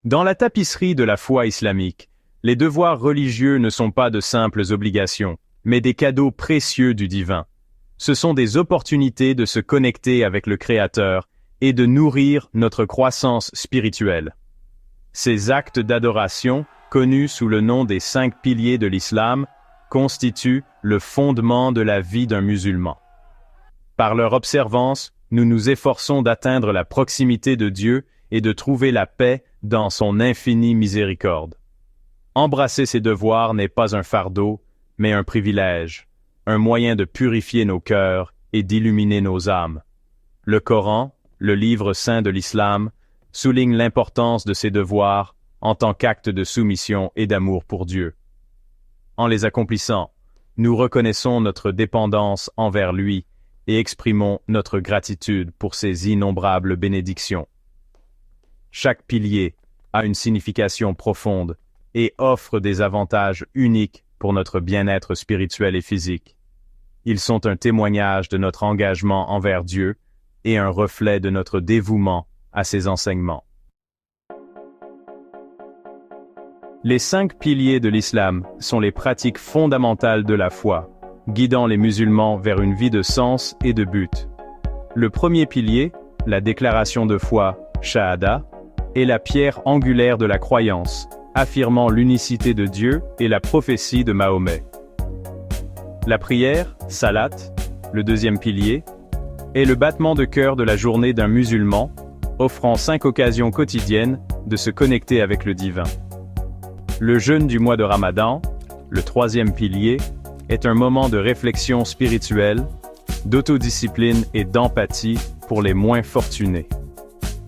Dans la tapisserie de la foi islamique, les devoirs religieux ne sont pas de simples obligations, mais des cadeaux précieux du divin. Ce sont des opportunités de se connecter avec le Créateur et de nourrir notre croissance spirituelle. Ces actes d'adoration, connus sous le nom des 5 piliers de l'islam, constituent le fondement de la vie d'un musulman. Par leur observance, nous nous efforçons d'atteindre la proximité de Dieu et de trouver la paix dans son infinie miséricorde. Embrasser ces devoirs n'est pas un fardeau, mais un privilège, un moyen de purifier nos cœurs et d'illuminer nos âmes. Le Coran, le livre saint de l'islam, souligne l'importance de ces devoirs en tant qu'acte de soumission et d'amour pour Dieu. En les accomplissant, nous reconnaissons notre dépendance envers lui et exprimons notre gratitude pour ses innombrables bénédictions. Chaque pilier a une signification profonde et offre des avantages uniques pour notre bien-être spirituel et physique. Ils sont un témoignage de notre engagement envers Dieu et un reflet de notre dévouement à ses enseignements. Les 5 piliers de l'islam sont les pratiques fondamentales de la foi, guidant les musulmans vers une vie de sens et de but. Le premier pilier, la déclaration de foi, Shahada, est la pierre angulaire de la croyance, affirmant l'unicité de Dieu et la prophétie de Mahomet. La prière, Salat, le deuxième pilier, est le battement de cœur de la journée d'un musulman, offrant 5 occasions quotidiennes de se connecter avec le divin. Le jeûne du mois de Ramadan, le troisième pilier, est un moment de réflexion spirituelle, d'autodiscipline et d'empathie pour les moins fortunés.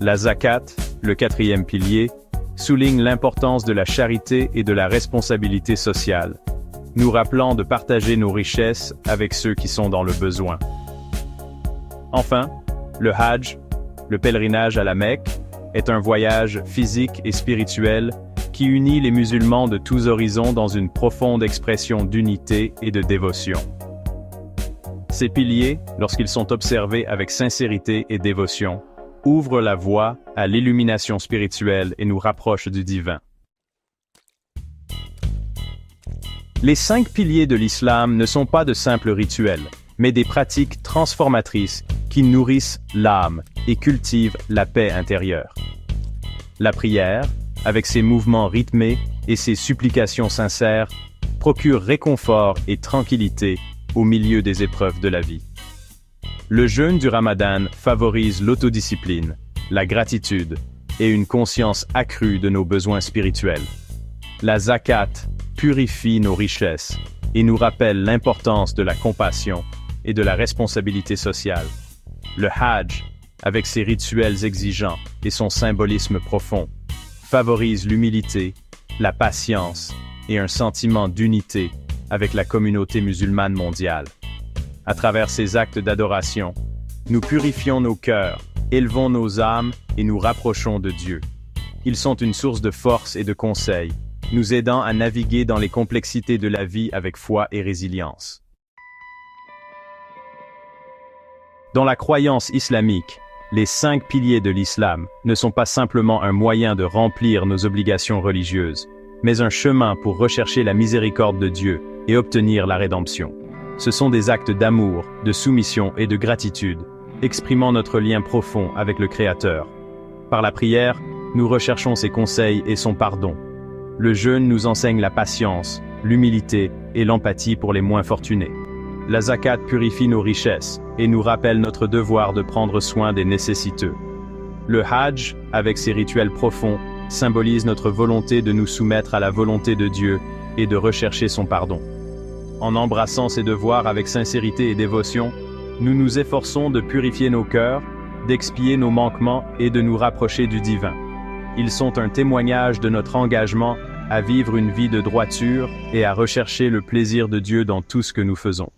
La zakat, le quatrième pilier, souligne l'importance de la charité et de la responsabilité sociale, nous rappelant de partager nos richesses avec ceux qui sont dans le besoin. Enfin, le Hajj, le pèlerinage à la Mecque, est un voyage physique et spirituel qui unit les musulmans de tous horizons dans une profonde expression d'unité et de dévotion. Ces piliers, lorsqu'ils sont observés avec sincérité et dévotion, ouvrent la voie à l'illumination spirituelle et nous rapprochent du divin. Les 5 piliers de l'islam ne sont pas de simples rituels, mais des pratiques transformatrices qui nourrissent l'âme et cultivent la paix intérieure. La prière, avec ses mouvements rythmés et ses supplications sincères, procure réconfort et tranquillité au milieu des épreuves de la vie. Le jeûne du Ramadan favorise l'autodiscipline, la gratitude et une conscience accrue de nos besoins spirituels. La zakat purifie nos richesses et nous rappelle l'importance de la compassion et de la responsabilité sociale. Le Hajj, avec ses rituels exigeants et son symbolisme profond, favorise l'humilité, la patience et un sentiment d'unité avec la communauté musulmane mondiale. À travers ces actes d'adoration, nous purifions nos cœurs, élevons nos âmes et nous rapprochons de Dieu. Ils sont une source de force et de conseil, nous aidant à naviguer dans les complexités de la vie avec foi et résilience. Dans la croyance islamique, les 5 piliers de l'islam ne sont pas simplement un moyen de remplir nos obligations religieuses, mais un chemin pour rechercher la miséricorde de Dieu et obtenir la rédemption. Ce sont des actes d'amour, de soumission et de gratitude, exprimant notre lien profond avec le Créateur. Par la prière, nous recherchons ses conseils et son pardon. Le jeûne nous enseigne la patience, l'humilité et l'empathie pour les moins fortunés. La zakat purifie nos richesses et nous rappelle notre devoir de prendre soin des nécessiteux. Le Hajj, avec ses rituels profonds, symbolise notre volonté de nous soumettre à la volonté de Dieu et de rechercher son pardon. En embrassant ces devoirs avec sincérité et dévotion, nous nous efforçons de purifier nos cœurs, d'expier nos manquements et de nous rapprocher du divin. Ils sont un témoignage de notre engagement à vivre une vie de droiture et à rechercher le plaisir de Dieu dans tout ce que nous faisons.